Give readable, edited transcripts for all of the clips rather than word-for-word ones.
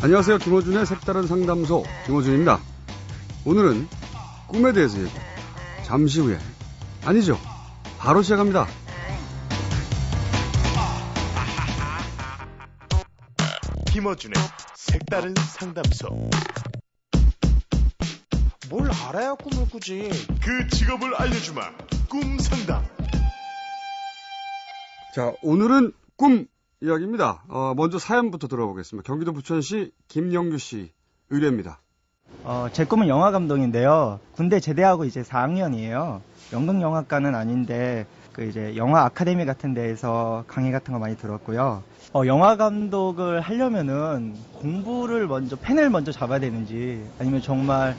안녕하세요. 김어준의 색다른 상담소 김어준입니다. 오늘은 꿈에 대해서 얘기. 잠시 후에 아니죠. 바로 시작합니다. 김어준의 색다른 상담소. 뭘 알아야 꿈을 꾸지. 그 직업을 알려주마. 꿈 상담. 자, 오늘은 꿈 이야기입니다. 먼저 사연부터 들어보겠습니다. 경기도 부천시 김영규 씨 의뢰입니다. 제 꿈은 영화 감독인데요. 군대 제대하고 이제 4학년이에요. 연극영화과는 아닌데 이제 영화 아카데미 같은 데에서 강의 같은 거 많이 들었고요. 영화 감독을 하려면은 펜을 먼저 잡아야 되는지 아니면 정말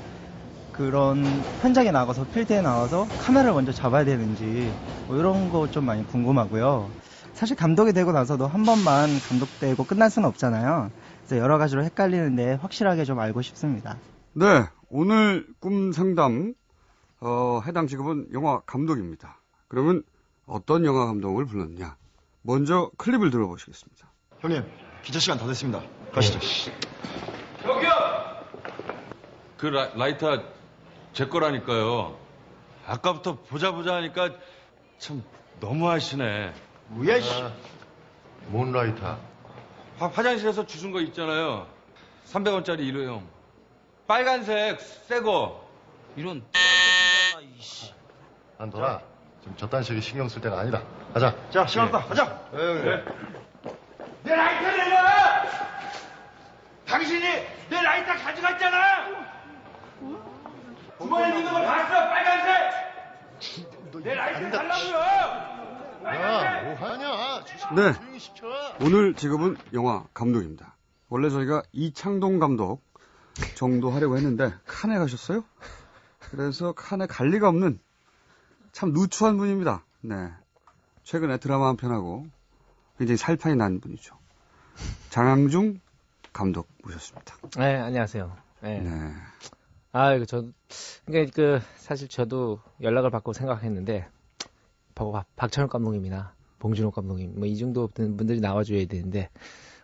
그런 현장에 나가서 필드에 나와서 카메라를 먼저 잡아야 되는지 이런 거 좀 많이 궁금하고요. 사실 감독이 되고 나서도 한 번만 감독되고 끝날 수는 없잖아요. 그래서 여러 가지로 헷갈리는데 확실하게 좀 알고 싶습니다. 네, 오늘 꿈 상담 해당 직업은 영화 감독입니다. 그러면 어떤 영화 감독을 불렀냐? 먼저 클립을 들어보시겠습니다. 형님, 기차 시간 다 됐습니다. 가시죠. 저기요! 그 라이터 제 거라니까요. 아까부터 보자 하니까 참 너무하시네. 뭐야, 씨. 뭔 라이터? 화장실에서 주신 거 있잖아요. 300원짜리 일회용. 빨간색, 새 거. 이런 안돌아. 지금 저딴 식의 신경 쓸 때가 아니다. 가자. 자, 시간 없다. 가자. 네. 내 라이터 내놔! 당신이 내 라이터 가져갔잖아! 주머니에 있는 거 봤어, 빨간색! 내 라이터 달라고요! 야, 뭐 하냐? 네. 조용히 시켜. 오늘 직업은 영화 감독입니다. 원래 저희가 이창동 감독 정도 하려고 했는데 칸에 가셨어요? 그래서 칸에 갈 리가 없는 참 누추한 분입니다. 네. 최근에 드라마 한 편하고 굉장히 살판이 난 분이죠. 장항중 감독 모셨습니다. 네, 안녕하세요. 네. 네. 그러니까 사실 저도 연락을 받고 생각했는데, 박찬욱 감독님이나 봉준호 감독님, 이 정도 분들이 나와줘야 되는데,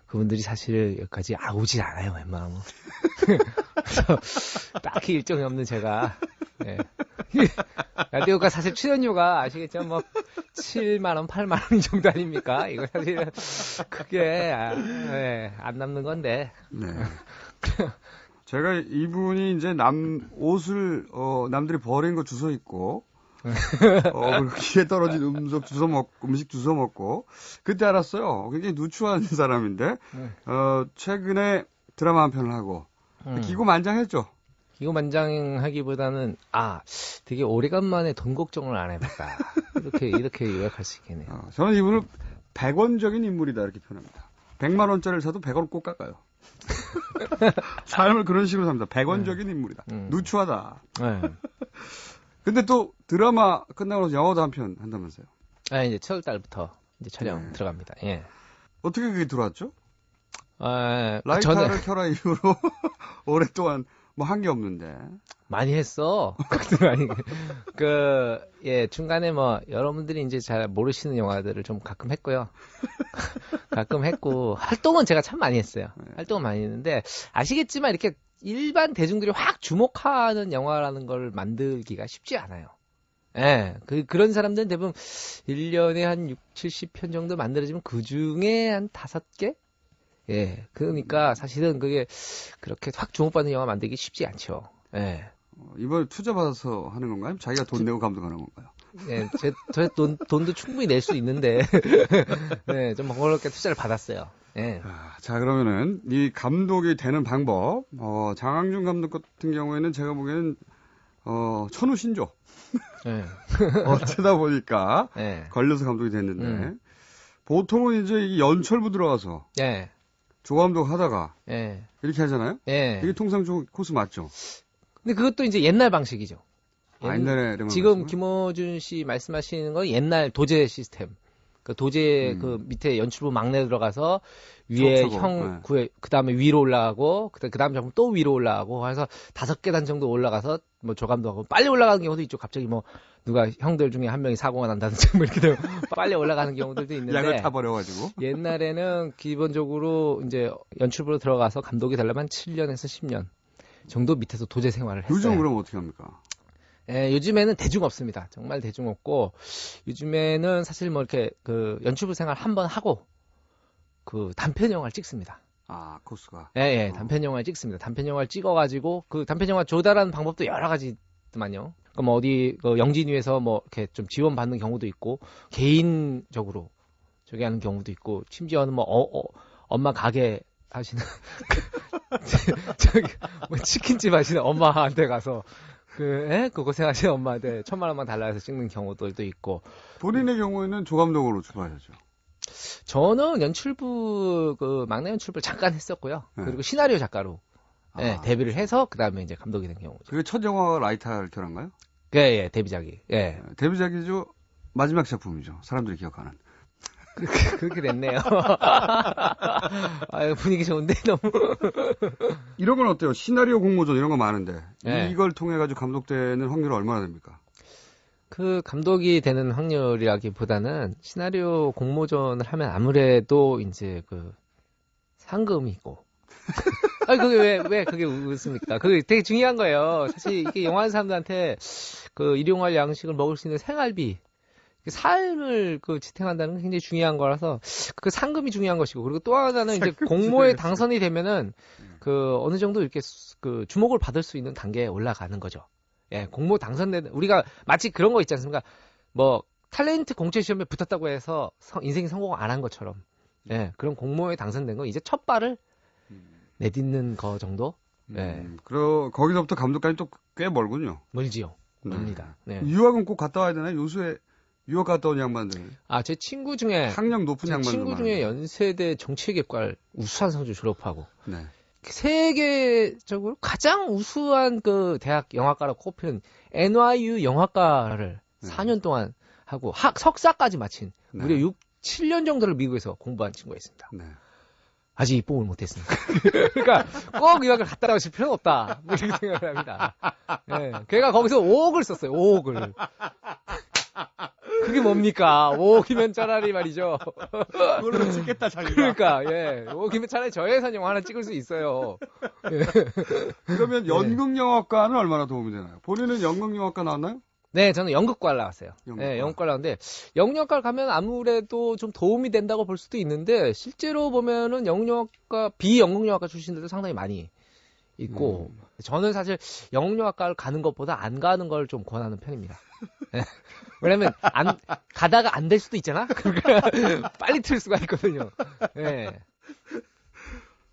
그분들이 사실 여기까지 오질 않아요, 웬만하면. 그래서 딱히 일정이 없는 제가, 네. 라디오가 사실 출연료가 아시겠지만 7만원, 8만원 정도 아닙니까? 이거 사실 그게 안 남는 건데. 네. 제가 이분이 이제 옷을 남들이 버린 거 주워 입고 그리고 귀에 떨어진 음식 주워 먹고 그때 알았어요. 굉장히 누추한 사람인데 최근에 드라마 한 편을 하고 기고만장했죠. 기고만장하기보다는 되게 오래간만에 돈 걱정을 안 해봤다. 이렇게 요약할 수 있겠네요. 저는 이분을 100원적인 인물이다 이렇게 표현합니다. 100만 원짜리를 사도 100원 꼭 깎아요. 삶을 그런 식으로 삽니다. 100원적인 인물이다. 누추하다. 네. 근데 또 드라마 끝나고 나서 영화도 한 편 한다면서요? 이제 7월 달부터 이제 촬영 들어갑니다. 예. 어떻게 그게 들어왔죠? 라이터를 라이터를 켜라 이후로 오랫동안 한 게 없는데. 많이 했어. 중간에 여러분들이 이제 잘 모르시는 영화들을 좀 가끔 했고요. 가끔 했고, 활동은 제가 참 많이 했어요. 활동은 많이 했는데, 아시겠지만 이렇게 일반 대중들이 확 주목하는 영화라는 걸 만들기가 쉽지 않아요. 예, 그런 사람들은 대부분 1년에 한 6, 70편 정도 만들어지면 그 중에 한 5개? 예, 그러니까 사실은 그게 그렇게 확 주목받는 영화 만들기 쉽지 않죠. 예. 이번에 투자 받아서 하는 건가요? 자기가 돈 내고 감독하는 건가요? 예, 저 돈도 충분히 낼 수 있는데, 네, 좀 번거롭게 투자를 받았어요. 예. 자, 그러면은 이 감독이 되는 방법, 장항준 감독 같은 경우에는 제가 보기에는 천우신조. 예. 어쩌다 보니까 예. 걸려서 감독이 됐는데 보통은 이제 이 연철부 들어가서 예. 조감독 하다가 예. 이렇게 하잖아요. 예. 이게 통상적 코스 맞죠? 근데 그것도 이제 옛날 방식이죠. 옛날에 지금 김어준 씨 말씀하시는 건 옛날 도제 시스템. 그 도제 그 밑에 연출부 막내 들어가서 위에 척척으로, 형 구에 그다음에 위로 올라가고 그다음 작품 또 위로 올라가고 해서 5계단 정도 올라가서 뭐 조감독하고 빨리 올라가는 경우도 있죠. 갑자기 뭐 누가 형들 중에 한 명이 사고가 난다든지 뭐 이렇게 되면 빨리 올라가는 경우들도 있는데 약을 타버려가지고. 옛날에는 기본적으로 이제 연출부로 들어가서 감독이 되려면 7년에서 10년 정도 밑에서 도제 생활을 했어요. 요즘 그럼 어떻게 합니까? 예, 요즘에는 대중 없습니다. 정말 대중 없고 요즘에는 사실 뭐 이렇게 그 연출부 생활 한번 하고 그 단편 영화를 찍습니다. 아, 코스가. 예, 단편 영화를 찍습니다. 단편 영화를 찍어가지고 그 단편 영화 조달하는 방법도 여러 가지더만요. 그럼 어디 그 영진위에서 뭐 이렇게 좀 지원받는 경우도 있고 개인적으로 저기 하는 경우도 있고 심지어는 뭐 엄마 가게 하시는 저기 뭐 치킨집 하시는 엄마한테 가서 그 고생하시는 엄마한테 1,000만 원만 달라 해서 찍는 경우들도 있고. 본인의 경우에는 조감독으로 출발하셨죠. 저는 연출부 그 막내 연출부를 잠깐 했었고요. 네. 그리고 시나리오 작가로 예, 데뷔를 해서 그다음에 이제 감독이 된 경우죠. 그게 첫 영화가 라이트할터란가요? 예, 데뷔작이. 예. 데뷔작이죠. 마지막 작품이죠. 사람들이 기억하는. 그렇게 됐네요. 아유, 분위기 좋은데 너무. 이런 건 어때요? 시나리오 공모전 이런 거 많은데 네. 이걸 통해 가지고 감독되는 확률이 얼마나 됩니까? 그 감독이 되는 확률이라기보다는 시나리오 공모전을 하면 아무래도 이제 그 상금이 있고. 아니 그게 왜 그게 웃습니까? 그게 되게 중요한 거예요. 사실 이게 영화하는 사람들한테 그 일용할 양식을 먹을 수 있는 생활비, 삶을 그 지탱한다는 게 굉장히 중요한 거라서 그 상금이 중요한 것이고, 그리고 또 하나는 이제 공모에 당선이 되면은 그 어느 정도 이렇게 그 주목을 받을 수 있는 단계에 올라가는 거죠. 예, 공모 당선된 우리가 마치 그런 거 있지 않습니까? 뭐 탤런트 공채 시험에 붙었다고 해서 인생 성공 안 한 것처럼, 예, 그런 공모에 당선된 건 이제 첫 발을 내딛는 거 정도. 예, 거기서부터 감독까지 또 꽤 멀군요. 멀지요. 멀니다. 네. 유학은 꼭 갔다 와야 되나요? 요새 유학 갔다 온 양반들. 아, 제 친구 중에 학력 높은 제 양반들. 친구 중에 연세대 정치외교과를 우수한 성적 졸업하고 네. 세계적으로 가장 우수한 그 대학 영화과로 꼽히는 NYU 영화과를 4년 동안 하고 석사까지 마친 무려 7년 정도를 미국에서 공부한 친구가 있습니다. 네. 아직 입봉을 못했습니다. 그러니까 꼭 유학을 갔다 나오실 필요는 없다. 뭐 이렇게 생각을 합니다. 네. 걔가 거기서 5억을 썼어요. 5억을. 그게 뭡니까? 5억이면 차라리 말이죠. 그걸로 찍겠다 자기가. 그러니까 5억이면 차라리 저 예산 영화 하나 찍을 수 있어요. 그러면 연극영화과는 얼마나 도움이 되나요? 본인은 연극영화과 나왔나요? 네, 저는 연극과를 나왔어요. 연극과. 네, 연극과를 나왔는데 연극영화과를 가면 아무래도 좀 도움이 된다고 볼 수도 있는데 실제로 보면은 연극영화과 비연극영화과 출신들도 상당히 많이 있고 저는 사실 연극영화과를 가는 것보다 안 가는 걸 좀 권하는 편입니다. 네. 왜냐면 가다가 안 될 수도 있잖아. 그러니까 빨리 틀 수가 있거든요. 네.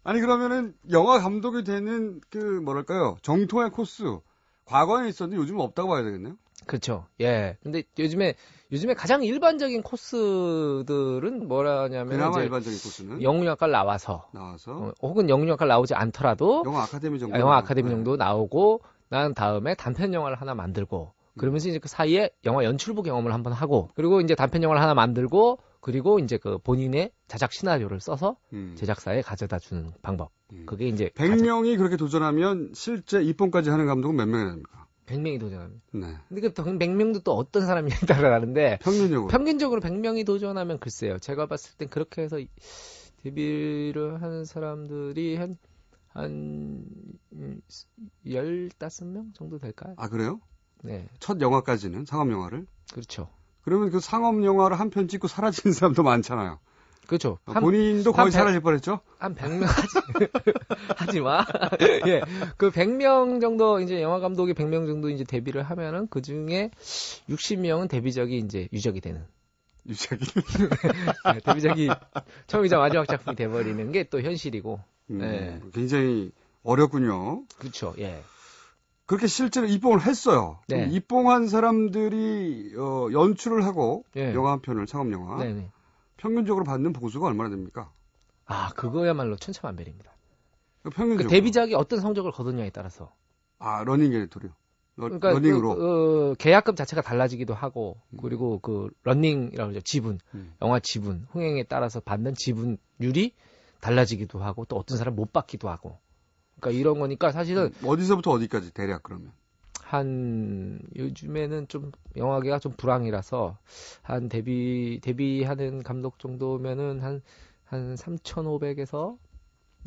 아니 그러면은 영화 감독이 되는 그 뭐랄까요 정통의 코스 과거에 있었는데 요즘은 없다고 봐야 되겠네요. 그렇죠. 예. 근데 요즘에 가장 일반적인 코스들은 뭐라냐면 그나마 이제 일반적인 코스는 영문학과를 나와서 혹은 영문학과를 나오지 않더라도 영화 아카데미 정도 영화 아카데미 정도 나오고 난 다음에 단편 영화를 하나 만들고 그러면서 이제 그 사이에 영화 연출부 경험을 한번 하고 그리고 이제 단편 영화를 하나 만들고 그리고 이제 그 본인의 자작 시나리오를 써서 제작사에 가져다 주는 방법. 그게 이제 100명이 그렇게 도전하면 실제 입봉까지 하는 감독은 몇 명이나 됩니까? 100명이 도전합니다. 네. 근데 그 100명도 또 어떤 사람이냐에 따라 다른데 평균적으로 100명이 도전하면 글쎄요. 제가 봤을 땐 그렇게 해서 데뷔를 하는 사람들이 한 15명 정도 될까요? 아, 그래요? 네. 첫 영화까지는 상업 영화를? 그렇죠. 그러면 그 상업 영화를 한 편 찍고 사라지는 사람도 많잖아요. 그렇죠. 본인도 거의 사라질 뻔했죠? 한 100명 하지 마. 예. 그 100명 정도 이제 영화 감독이 100명 정도 이제 데뷔를 하면은 그 중에 60명은 데뷔작이 이제 유적이 되는. 유적이? 데뷔작이 처음이자 마지막 작품이 돼버리는 게 또 현실이고. 예. 굉장히 어렵군요. 그렇죠. 예. 그렇게 실제로 입봉을 했어요. 네. 입봉한 사람들이 연출을 하고 예. 영화 한 편을 상업 영화. 네네. 평균적으로 받는 보수가 얼마나 됩니까? 아, 그거야말로 천차만별입니다. 평균적으로. 그 데뷔작이 어떤 성적을 거두냐에 따라서. 아, 러닝 게리토리요? 그러니까 러닝으로. 계약금 자체가 달라지기도 하고 그리고 그 러닝이라고 그러죠. 지분, 영화 지분, 흥행에 따라서 받는 지분율이 달라지기도 하고 또 어떤 사람 못 받기도 하고. 그러니까 이런 거니까 사실은 어디서부터 어디까지 대략 그러면? 요즘에는 좀 영화계가 좀 불황이라서 한 데뷔하는 감독 정도면은 한 3,500에서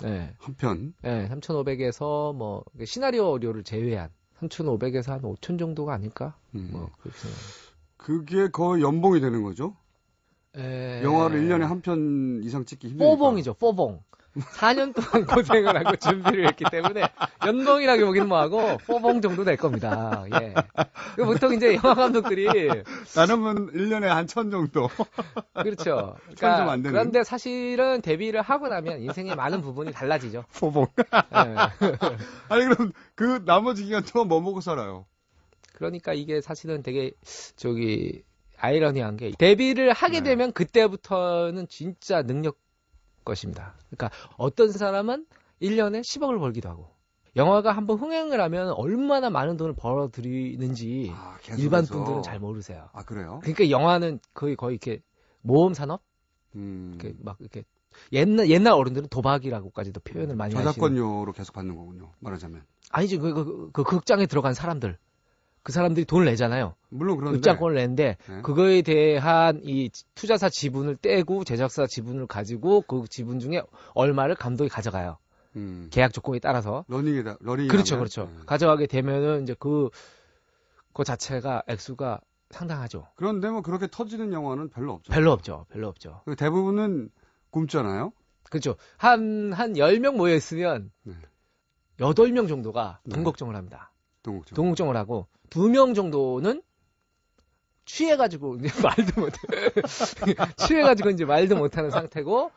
네. 한 편. 네, 3,500에서 뭐 시나리오료를 제외한 3,500에서 한 5,000 정도가 아닐까? 뭐 그렇게 그게 거의 연봉이 되는 거죠? 영화를 1년에 한 편 이상 찍기 힘드니까. 포봉이죠, 포봉. 4년 동안 고생을 하고 준비를 했기 때문에 연봉이라고 보기는 뭐하고 포봉 정도 될 겁니다. 예. 보통 이제 영화 감독들이 나누면 1년에 한 1,000 정도. 그렇죠. 좀 안 되는. 그런데 사실은 데뷔를 하고 나면 인생의 많은 부분이 달라지죠. 포봉. 예. 아니 그럼 그 나머지 기간 동안 뭐 먹고 살아요? 그러니까 이게 사실은 되게 아이러니한 게 데뷔를 하게 네. 되면 그때부터는 진짜 능력 것입니다. 그러니까 어떤 사람은 1년에 10억을 벌기도 하고 영화가 한번 흥행을 하면 얼마나 많은 돈을 벌어들이는지 계속해서. 일반 분들은 잘 모르세요. 아 그래요? 그러니까 영화는 거의 이렇게 모험 산업, 막 이렇게 옛날 어른들은 도박이라고까지도 표현을 많이 하시는. 저작권료로 계속 받는 거군요. 말하자면. 아니지 그 극장에 들어간 사람들. 그 사람들이 돈을 내잖아요. 물론 그런데 극장권을 내는데 네. 그거에 대한 이 투자사 지분을 떼고 제작사 지분을 가지고 그 지분 중에 얼마를 감독이 가져가요. 계약 조건에 따라서. 러닝. 그렇죠. 가져가게 되면은 이제 그 자체가 액수가 상당하죠. 그런데 뭐 그렇게 터지는 영화는 별로 없죠. 별로 없죠. 대부분은 굶잖아요. 그렇죠. 한 10명 모여 있으면 네. 8명 정도가 돈 걱정을 합니다. 돈 걱정을 하고 2명 정도는 취해가지고 이제 말도 못해. 취해가지고 이제 말도 못하는 상태고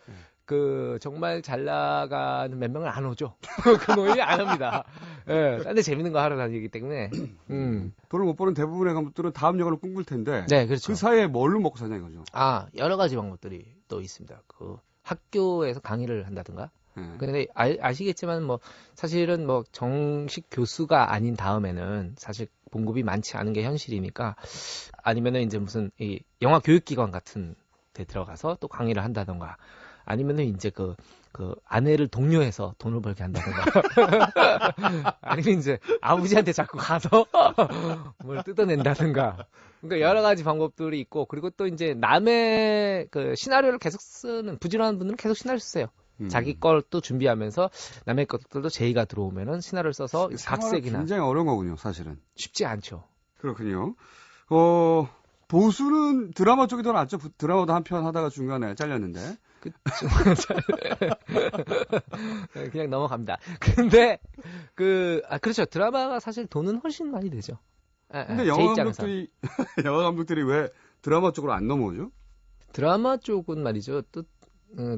그 정말 잘 나가는 몇 명은 안 오죠. 그 모임이 안 옵니다. 예, 딴데 재밌는 거 하러 다니기 때문에. 돈을 못 버는 대부분의 감독들은 다음 영화를 꿈꿀 텐데. 네, 그렇죠. 그 사이에 뭘로 먹고 사냐 이거죠. 여러 가지 방법들이 또 있습니다. 그 학교에서 강의를 한다든가. 네. 근데 아시겠지만 뭐 사실은 뭐 정식 교수가 아닌 다음에는 사실 봉급이 많지 않은 게 현실이니까 아니면은 이제 무슨 이 영화 교육기관 같은 데 들어가서 또 강의를 한다던가 아니면은 이제 그 아내를 독려해서 돈을 벌게 한다던가 아니면 이제 아버지한테 자꾸 가서 뭘 뜯어낸다든가 그러니까 여러 가지 방법들이 있고 그리고 또 이제 남의 그 시나리오를 계속 쓰는 부지런한 분들은 계속 시나리오 쓰세요. 자기 걸 또 준비하면서 남의 것들도 제의가 들어오면은 시나리오를 써서 각색이나 굉장히 어려운 거군요, 사실은. 쉽지 않죠. 그렇군요. 보수는 드라마 쪽이 더 낫죠. 드라마도 한 편 하다가 중간에 잘렸는데. 그쵸. 그냥 넘어갑니다. 근데 그렇죠. 드라마가 사실 돈은 훨씬 많이 되죠. 근데 영화 감독들이 왜 드라마 쪽으로 안 넘어오죠? 드라마 쪽은 말이죠. 또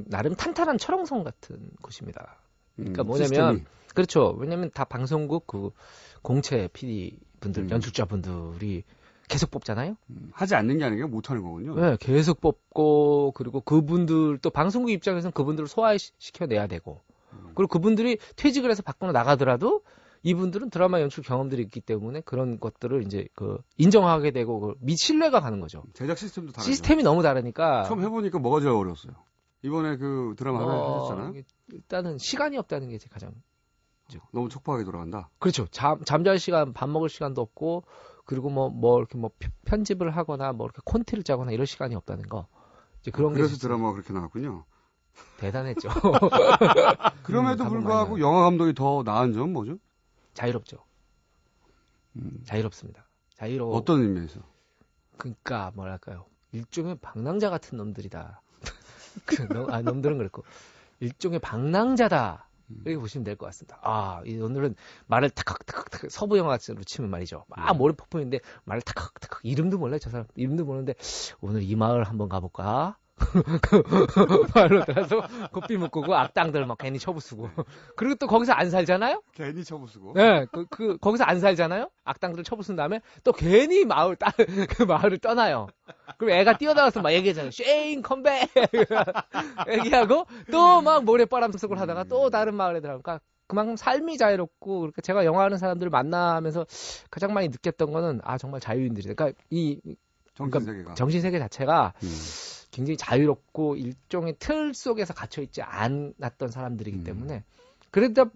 나름 탄탄한 철옹성 같은 곳입니다. 그러니까 뭐냐면 시스템이. 그렇죠. 왜냐면 다 방송국 그 공채 PD 분들, 연출자 분들이 계속 뽑잖아요. 하지 않는 게 아니라 못 하는 거군요. 네, 계속 뽑고 그리고 그분들 또 방송국 입장에서는 그분들을 소화시켜내야 되고 그리고 그분들이 퇴직을 해서 밖으로 나가더라도 이분들은 드라마 연출 경험들이 있기 때문에 그런 것들을 이제 인정하게 되고 신뢰가 가는 거죠. 제작 시스템도 다르죠. 시스템이 너무 다르니까. 처음 해보니까 뭐가 제일 어려웠어요? 이번에 그 드라마 하셨잖아요. 일단은 시간이 없다는 게 제 가장. 너무 촉박하게 돌아간다. 그렇죠. 잠잘 시간, 밥 먹을 시간도 없고, 그리고 이렇게 편집을 하거나 이렇게 콘티를 짜거나 이럴 시간이 없다는 거. 이제 그런 그래서 게 드라마가 그렇게 나왔군요. 대단했죠. 그럼에도 불구하고 영화 감독이 더 나은 점은 뭐죠? 자유롭죠. 자유롭습니다. 어떤 의미에서? 그러니까 뭐랄까요. 일종의 방랑자 같은 놈들이다. 놈들은 그렇고 일종의 방랑자다. 이렇게 보시면 될 것 같습니다. 오늘은 말을 탁탁탁탁 서부 영화로 치면 말이죠. 막 모래 폭풍인데 말을 탁탁탁 이름도 몰라요. 저 사람 이름도 모르는데 오늘 이 마을 한번 가볼까? 말로 따라서 고삐 묶고 악당들 막 괜히 쳐부수고 그리고 또 거기서 안 살잖아요? 괜히 쳐부수고. 네, 거기서 안 살잖아요? 악당들 쳐부순 다음에 또 괜히 그 마을을 떠나요. 그럼 애가 뛰어나가서 막 얘기하잖아요. 쉐인 컴백! 얘기하고 또 막 모래바람 속을 하다가 또 다른 마을에 들어가니까 그만큼 삶이 자유롭고 그러니까 제가 영화하는 사람들을 만나면서 가장 많이 느꼈던 거는 정말 자유인들이다. 그러니까 정신세계가. 정신세계 자체가 굉장히 자유롭고 일종의 틀 속에서 갇혀있지 않았던 사람들이기 때문에 그러니까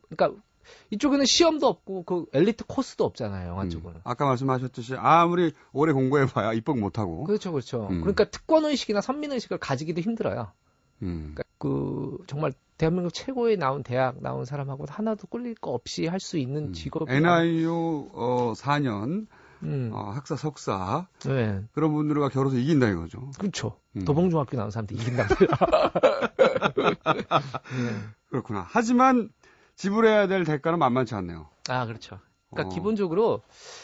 이쪽에는 시험도 없고 그 엘리트 코스도 없잖아요. 영화 쪽은. 아까 말씀하셨듯이 아무리 오래 공부해봐야 입법 못하고. 그렇죠. 그러니까 특권의식이나 선민의식을 가지기도 힘들어요. 음. 그러니까 정말 대한민국 최고에 나온 대학 나온 사람하고 하나도 꿀릴 거 없이 할 수 있는 직업이 NIU 4년 학사 석사 네. 그런 분들과 겨뤄서 이긴다 이거죠. 그렇죠. 도봉중학교 나온 사람들 이긴다. 그렇구나. 하지만 지불해야 될 대가는 만만치 않네요. 그렇죠. 그러니까 기본적으로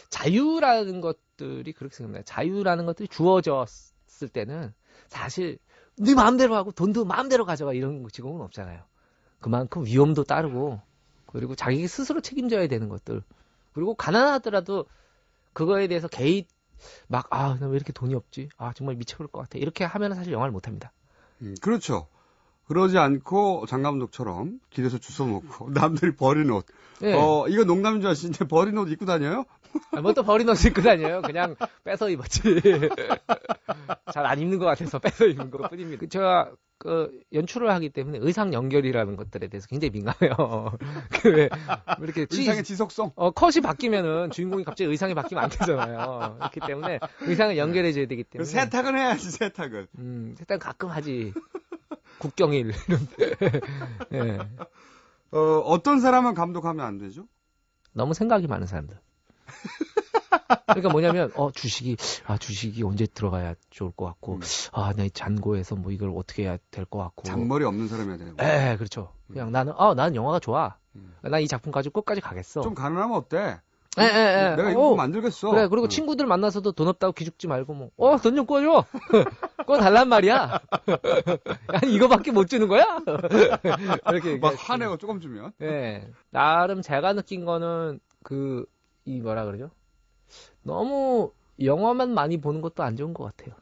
자유라는 것들이 그렇게 생각합니다. 자유라는 것들이 주어졌을 때는 사실 네 마음대로 하고 돈도 마음대로 가져가 이런 직업은 없잖아요. 그만큼 위험도 따르고 그리고 자기 스스로 책임져야 되는 것들 그리고 가난하더라도 그거에 대해서 개인 나 왜 이렇게 돈이 없지? 정말 미쳐버릴 것 같아. 이렇게 하면 사실 영화를 못합니다. 그렇죠. 그러지 않고 장 감독처럼 길에서 주워 먹고 남들이 버린 옷. 네. 이거 농담인 줄 아시는데 버린 옷 입고 다녀요? 뭐 또 버린 옷 입고 다녀요. 그냥 뺏어 입었지. 잘 안 입는 것 같아서 뺏어 입은 것 뿐입니다. 제가 연출을 하기 때문에 의상 연결이라는 것들에 대해서 굉장히 민감해요. 왜 이렇게 의상의 지속성? 컷이 바뀌면은 주인공이 갑자기 의상이 바뀌면 안 되잖아요. 그렇기 때문에 의상을 연결해줘야 되기 때문에. 세탁은 해야지, 세탁은. 세탁은 가끔 하지. 국경일. 예. 어떤 사람은 감독하면 안 되죠? 너무 생각이 많은 사람들. 그러니까 뭐냐면 주식이 언제 들어가야 좋을 것 같고 내 잔고에서 뭐 이걸 어떻게 해야 될 것 같고 잔머리 없는 사람이어야 되는 거야. 네, 그렇죠. 그냥 나는 영화가 좋아. 난 이 작품 가지고 끝까지 가겠어. 좀 가능하면 어때? 예. 내가 이거 만들겠어. 그래. 그리고 친구들 만나서도 돈 없다고 기죽지 말고 돈 좀 꿔줘. 꿔달란 말이야. 아니 이거밖에 못 주는 거야? 이렇게 막 화내고 조금 주면. 예. 나름 제가 느낀 거는 뭐라 그러죠? 너무 영화만 많이 보는 것도 안 좋은 것 같아요.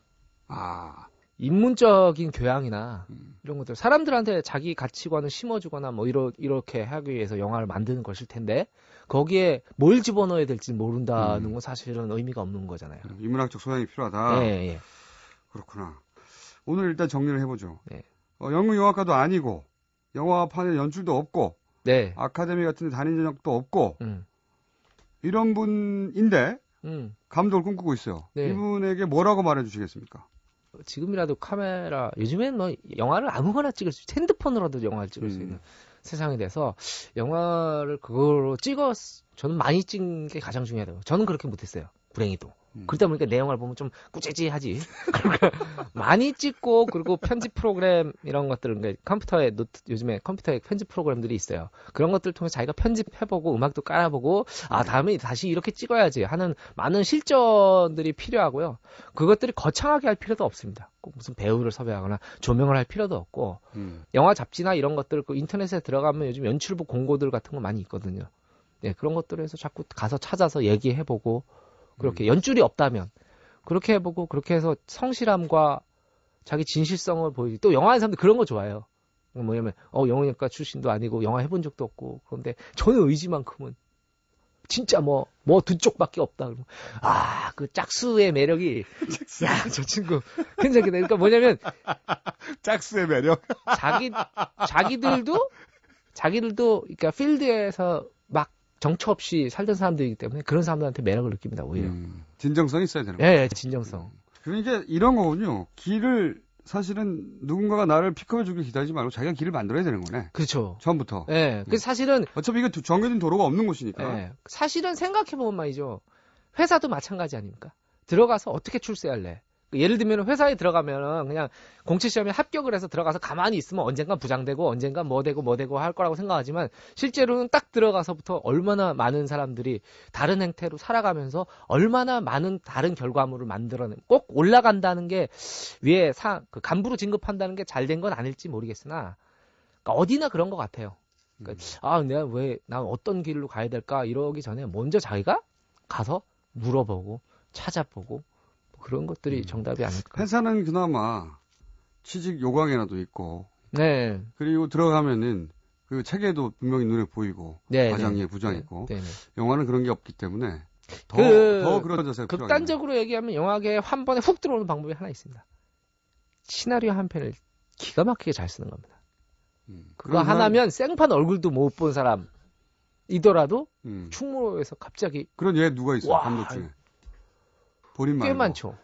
인문적인 교양이나 이런 것들 사람들한테 자기 가치관을 심어주거나 뭐 이렇게 하기 위해서 영화를 만드는 것일 텐데 거기에 뭘 집어넣어야 될지 모른다는 건 사실은 의미가 없는 거잖아요. 인문학적 소양이 필요하다. 예. 그렇구나. 오늘 일단 정리를 해보죠. 네. 연극 영화과도 아니고 영화판에 연출도 없고 네. 아카데미 같은 데 다닌 적도 없고 이런 분인데 감독을 꿈꾸고 있어요. 네. 이분에게 뭐라고 말해주시겠습니까? 지금이라도 카메라 요즘엔 뭐 영화를 아무거나 찍을 수 있고 핸드폰으로도 영화를 찍을 수 있는 세상이 돼서 영화를 그거로 저는 많이 찍는 게 가장 중요하다고. 저는 그렇게 못했어요. 불행히도. 그러다 보니까 내 영화를 보면 좀 꾸재지하지. 그러니까 많이 찍고 그리고 편집 프로그램 이런 것들 그러니까 컴퓨터에 요즘에 컴퓨터에 편집 프로그램들이 있어요. 그런 것들 통해서 자기가 편집해보고 음악도 깔아보고 다음에 다시 이렇게 찍어야지 하는 많은 실전들이 필요하고요. 그것들이 거창하게 할 필요도 없습니다. 꼭 무슨 배우를 섭외하거나 조명을 할 필요도 없고 영화 잡지나 이런 것들 인터넷에 들어가면 요즘 연출부 공고들 같은 거 많이 있거든요. 네, 그런 것들에서 자꾸 가서 찾아서 얘기해보고 그렇게 연줄이 없다면 그렇게 해보고 그렇게 해서 성실함과 자기 진실성을 보이지. 또 영화 하는 사람들 그런 거 좋아해요. 뭐냐면 영화과 출신도 아니고 영화 해본 적도 없고 그런데 저는 의지만큼은 진짜 뭐 두 쪽밖에 없다. 그 짝수의 매력이 야, 저 친구 굉장히 그러니까 뭐냐면 짝수의 매력. 자기들도 그러니까 필드에서 막 정처 없이 살던 사람들이기 때문에 그런 사람들한테 매력을 느낍니다, 오히려. 진정성이 있어야 되는 거예요. 예, 진정성. 그러니까 이런 거군요. 길을 사실은 누군가가 나를 픽업해 주길 기다리지 말고 자기가 길을 만들어야 되는 거네. 그렇죠. 처음부터. 예. 그 사실은 어차피 이거 정해진 도로가 없는 곳이니까. 예. 사실은 생각해보면 말이죠. 회사도 마찬가지 아닙니까? 들어가서 어떻게 출세할래? 예를 들면 회사에 들어가면 그냥 공채 시험에 합격을 해서 들어가서 가만히 있으면 언젠간 부장되고 언젠간 뭐 되고 할 거라고 생각하지만 실제로는 딱 들어가서부터 얼마나 많은 사람들이 다른 행태로 살아가면서 얼마나 많은 다른 결과물을 만들어내고 꼭 올라간다는 게 위에 그 간부로 진급한다는 게 잘 된 건 아닐지 모르겠으나 그러니까 어디나 그런 것 같아요. 그러니까 난 어떤 길로 가야 될까 이러기 전에 먼저 자기가 가서 물어보고 찾아보고 그런 것들이 정답이 아닐까. 회사는 그나마 취직 요강에라도 있고. 네. 그리고 들어가면은 그 책에도 분명히 눈에 보이고 네, 과장이 네. 부장이 네, 있고 네, 네. 영화는 그런 게 없기 때문에 더 그런 자세가 필요하겠네요. 극단적으로 얘기하면 영화계에 한 번에 훅 들어오는 방법이 하나 있습니다. 시나리오 한 편을 기가 막히게 잘 쓰는 겁니다. 그거 그런 사람- 하나면 생판 얼굴도 못 본 사람이더라도 음. 충무로에서 갑자기 그런 얘 누가 있어요? 와, 감독 중에. 본인 꽤 말고. 많죠.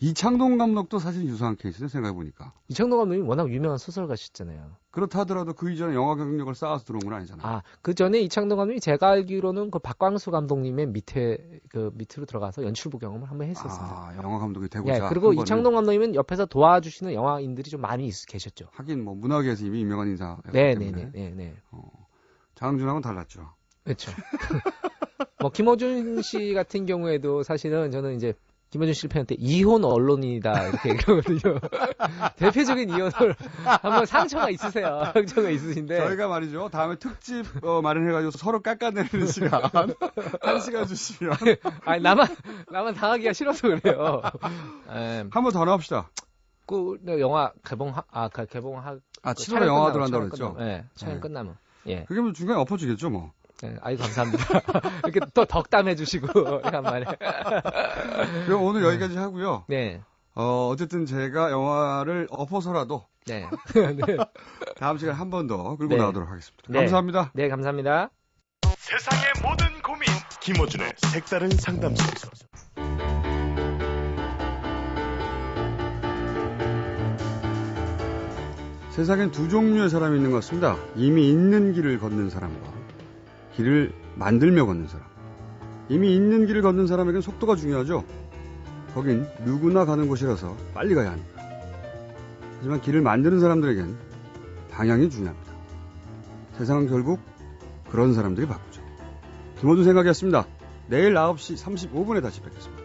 이창동 감독도 사실 유사한 케이스네 생각해보니까. 이창동 감독이 워낙 유명한 소설가셨잖아요. 그렇다 하더라도 그 이전에 영화 경력을 쌓아서 들어온 건 아니잖아요. 아, 그 전에 이창동 감독이 제가 알기로는 그 박광수 감독님의 밑으로 들어가서 연출부 경험을 한번 했었습니다. 아, 영화 감독이 되고자. 예, 그리고 한 번은. 이창동 감독님은 옆에서 도와주시는 영화인들이 좀 많이 계셨죠. 하긴 뭐 문학에서 이미 유명한 인사였기 네, 때문에. 네, 네, 네. 장항준하고는 달랐죠. 그렇죠. 뭐 김어준 씨 같은 경우에도 사실은 저는 이제 김어준 씨 팬한테 이혼 언론이다 이렇게 얘기하거든요. 대표적인 이혼을 한번 상처가 있으세요. 상처가 있으신데. 저희가 말이죠. 다음에 특집 마련해가지고 서로 깎아내리는 시간 1시간 주시면 아니 나만 당하기가 싫어서 그래요. 한 번 더 나옵시다. 그 영화 개봉하 아, 그 7월에 영화 들어간다고 그랬죠? 네, 촬영 네. 끝나면. 예. 그게 뭐 중간에 엎어지겠죠, 뭐. 네, 아이 감사합니다. 이렇게 또 덕담해 주시고 간만에. 그럼 오늘 여기까지 하고요. 네. 어쨌든 제가 영화를 엎어서라도 네. 다음 시간에 한 번 더 끌고 네. 나오도록 하겠습니다. 네. 감사합니다. 네, 감사합니다. 세상의 모든 고민 김어준의 색다른 상담소에서. 세상엔 두 종류의 사람이 있는 것 같습니다. 이미 있는 길을 걷는 사람과 길을 만들며 걷는 사람. 이미 있는 길을 걷는 사람에겐 속도가 중요하죠. 거긴 누구나 가는 곳이라서 빨리 가야 합니다. 하지만 길을 만드는 사람들에겐 방향이 중요합니다. 세상은 결국 그런 사람들이 바꾸죠. 김어준 생각이었습니다. 내일 9시 35분에 다시 뵙겠습니다.